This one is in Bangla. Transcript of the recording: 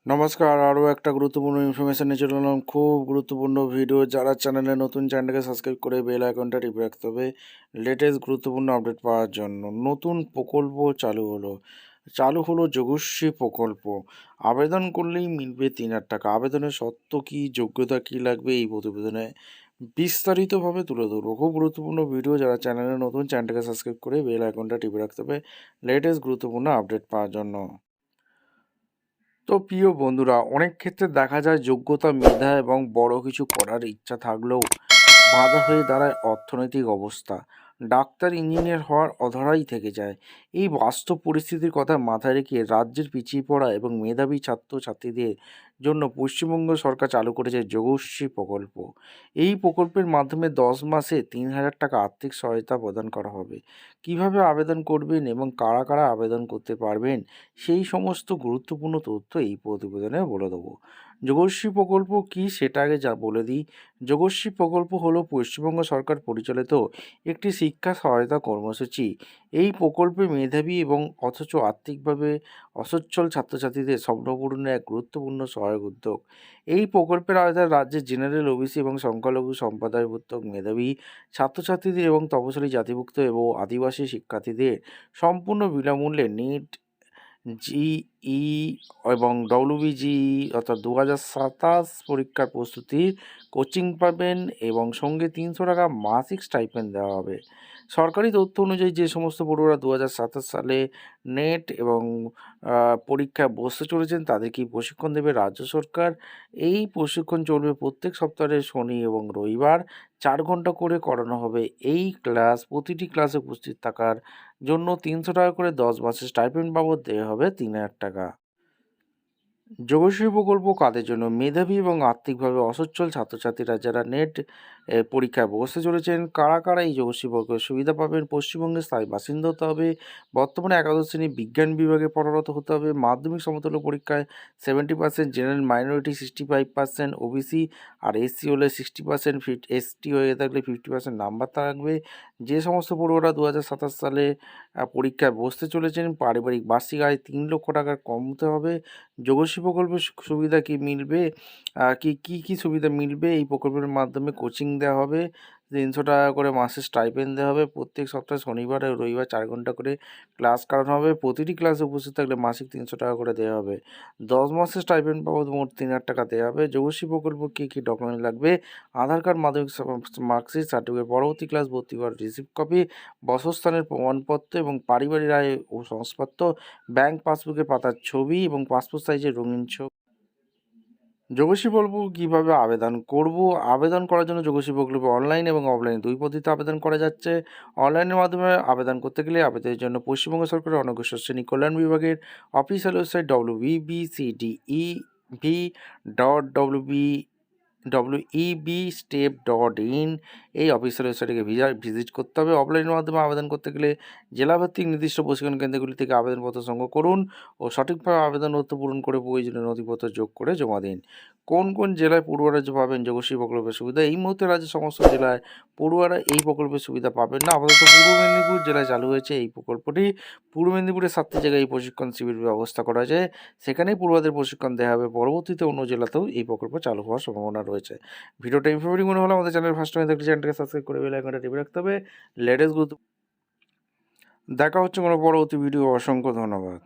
নমস্কার, আরও একটা গুরুত্বপূর্ণ ইনফরমেশন নিয়ে চলে এলাম। খুব গুরুত্বপূর্ণ ভিডিও। যারা চ্যানেলে নতুন, চ্যানেলটাকে সাবস্ক্রাইব করে বেল আইকনটা টিপে রাখতে হবে লেটেস্ট গুরুত্বপূর্ণ আপডেট পাওয়ার জন্য। নতুন প্রকল্প চালু হলো যোগশ্রী প্রকল্প। আবেদন করলেই মিলবে ৩,০০০ টাকা। আবেদনের শর্ত কী, যোগ্যতা কী লাগবে, এই প্রতিবেদনে বিস্তারিতভাবে তুলে ধরবো। খুব গুরুত্বপূর্ণ ভিডিও। যারা চ্যানেলে নতুন, চ্যানেলটাকে সাবস্ক্রাইব করে বেল আইকনটা টিপে রাখতে হবে লেটেস্ট গুরুত্বপূর্ণ আপডেট পাওয়ার জন্য। তো প্রিয় বন্ধুরা, অনেক ক্ষেত্রে দেখা যায় যোগ্যতা, মেধা এবং বড় কিছু করার ইচ্ছা থাকলেও বাধা হয়ে দাঁড়ায় অর্থনৈতিক অবস্থা। ডাক্তার, ইঞ্জিনিয়ার হওয়ার অধরাই থেকে যায়। এই বাস্তব পরিস্থিতির কথা মাথায় রেখে রাজ্যের পিছিয়ে পড়া এবং মেধাবী ছাত্রছাত্রীদের জন্য পশ্চিমবঙ্গ সরকার চালু করেছে যোগশ্রী প্রকল্প। এই প্রকল্পের মাধ্যমে 10 মাসে 3,০০০ টাকা আর্থিক সহায়তা প্রদান করা হবে। কিভাবে আবেদন করবেন এবং কারা কারা আবেদন করতে পারবেন, সেই সমস্ত গুরুত্বপূর্ণ তথ্য এই প্রতিবেদনে বলে দেবো। যোগশ্রী প্রকল্প কী সেটা আগে বলে দিই। যোগশ্রী প্রকল্প হলো পশ্চিমবঙ্গ সরকার পরিচালিত একটি শিক্ষা সহায়তা কর্মসূচি। এই প্রকল্পে মেধাবী এবং অথচ আর্থিকভাবে অসচ্ছল ছাত্রছাত্রীদের স্বপ্ন পূরণের এক গুরুত্বপূর্ণ সহায়ক উদ্যোগ। এই প্রকল্পের আওতায় রাজ্যের জেনারেল, ওবিসি এবং সংখ্যালঘু সম্প্রদায়ভুক্ত মেধাবী ছাত্রছাত্রীদের এবং তপশিলি জাতিভুক্ত এবং আদিবাসী শিক্ষার্থীদের সম্পূর্ণ বিনামূল্যে নিট, জিই এবং ডব্লিউবিজিই অর্থাৎ 2027 পরীক্ষার প্রস্তুতির কোচিং পাবেন এবং সঙ্গে 300 টাকা মাসিক স্টাইপেন্ড দেওয়া হবে। সরকারি তথ্য অনুযায়ী যে সমস্ত পড়ুয়ারা 2027 সালে নেট এবং পরীক্ষায় বসতে চলেছেন তাদেরকেই প্রশিক্ষণ দেবে রাজ্য সরকার। এই প্রশিক্ষণ চলবে প্রত্যেক সপ্তাহে শনি এবং রবিবার। 4 ঘন্টা করে করানো হবে এই ক্লাস। প্রতিটি ক্লাসে উপস্থিত থাকার জন্য 300 টাকা করে 10 মাসের স্টাইপেন্ড বাবদ দেওয়া হবে 3,০০০ টাকা। যোগশ্রী প্রকল্প কাদের জন্য? মেধাবী এবং আর্থিকভাবে অসচ্ছল ছাত্রছাত্রীরা যারা নেট পরীক্ষায় বসতে চলেছেন। কারা কারা এই যোগশ্রী প্রকল্পের সুবিধা পাবেন? পশ্চিমবঙ্গের স্থায়ী বাসিন্দা হতে হবে, বর্তমানে একাদশ শ্রেণী বিজ্ঞান বিভাগে পড়ারত হতে হবে, মাধ্যমিক সমতুল্য পরীক্ষায় 70%, জেনারেল মাইনরিটি 65%, ওবিসি আর এসসি হলে 60%, এসটি হয়ে থাকলে 50% নাম্বার থাকবে। যে সমস্ত পড়ুয়ারা 2027 সালে পরীক্ষায় বসতে চলেছেন, পারিবারিক বার্ষিক আয় 3,00,000 টাকার কম হতে হবে। যোগশ্রী প্রকল্পের সুবিধা কি মিলবে? কি সুবিধা মিলবে? এই প্রকল্পের মাধ্যমে কোচিং দেওয়া হবে, 300 টাকা করে মাসে স্টাইপেন্ড দেওয়া হবে, প্রত্যেক সপ্তাহে শনিবার ও রবিবার 4 ঘন্টা করে ক্লাস করানো হবে, প্রতিটি ক্লাসে উপস্থিত থাকলে মাসিক 300 টাকা করে দেওয়া হবে, 10 মাসের স্টাইপেন্ড বাবদ মোট 3,000 টাকা দেওয়া হবে। যোগশ্রী প্রকল্প কী ডকুমেন্ট লাগবে? আধার কার্ড, মাধ্যমিক মার্কশিট, সার্টিফিকেট, পরবর্তী ক্লাস ভর্তি করার রিসিপ্ট কপি, বাসস্থানের প্রমাণপত্র এবং পারিবারিক আয় ও শংসাপত্র, ব্যাংক পাসবুকের পাতার ছবি এবং পাসপোর্ট সাইজের রঙিন ছবি। যোগশ্রী প্রকল্প কীভাবে আবেদন করব? আবেদন করার জন্য যোগশ্রী প্রকল্পে অনলাইন এবং অফলাইন দুই পদ্ধতিতে আবেদন করা যাচ্ছে। অনলাইনের মাধ্যমে আবেদন করতে গেলে আবেদনের জন্য পশ্চিমবঙ্গ সরকারের অনগ্রসর শ্রেণী কল্যাণ বিভাগের অফিসিয়াল ওয়েবসাইট www.webstep.in এই অফিসিয়াল ওয়েবসাইটকে ভিজিট করতে হবে। অফলাইনের মাধ্যমে আবেদন করতে গেলে জেলাভিত্তিক নির্দিষ্ট প্রশিক্ষণ কেন্দ্রগুলি থেকে আবেদনপত্র সংগ্রহ করুন ও সঠিকভাবে আবেদনপত্র পূরণ করে প্রয়োজনীয় নথিপত্র যোগ করে জমা দিন। কোন কোন জেলায় পড়ুয়ারা পাবেন যোগশ্রী প্রকল্পের সুবিধা? এই মুহূর্তে রাজ্যের সমস্ত জেলায় পড়ুয়ারা এই প্রকল্পের সুবিধা পাবেন না। আপাতত পূর্ব মেদিনীপুর জেলায় চালু হয়েছে এই প্রকল্পটি। পূর্ব মেদিনীপুরের 7টি জায়গায় এই প্রশিক্ষণ শিবির ব্যবস্থা করা হয়েছে। সেখানেই পড়ুয়াদের প্রশিক্ষণ দেওয়া হবে। পরবর্তীতে অন্য জেলাতেও এই প্রকল্প চালু হওয়ার সম্ভাবনা রয়েছে। ভিডিওটা ইনফরমেটিভ মনে হলে আমাদের চ্যানেল ফার্স্ট টাইম দেখলে চ্যানেলটাকে সাবস্ক্রাইব করে বেল আইকনটা টিপে রাখতে হবে লেটেস্ট গুরুত্ব। দেখা হচ্ছে কোনো পরবর্তী ভিডিও। অসংখ্য ধন্যবাদ।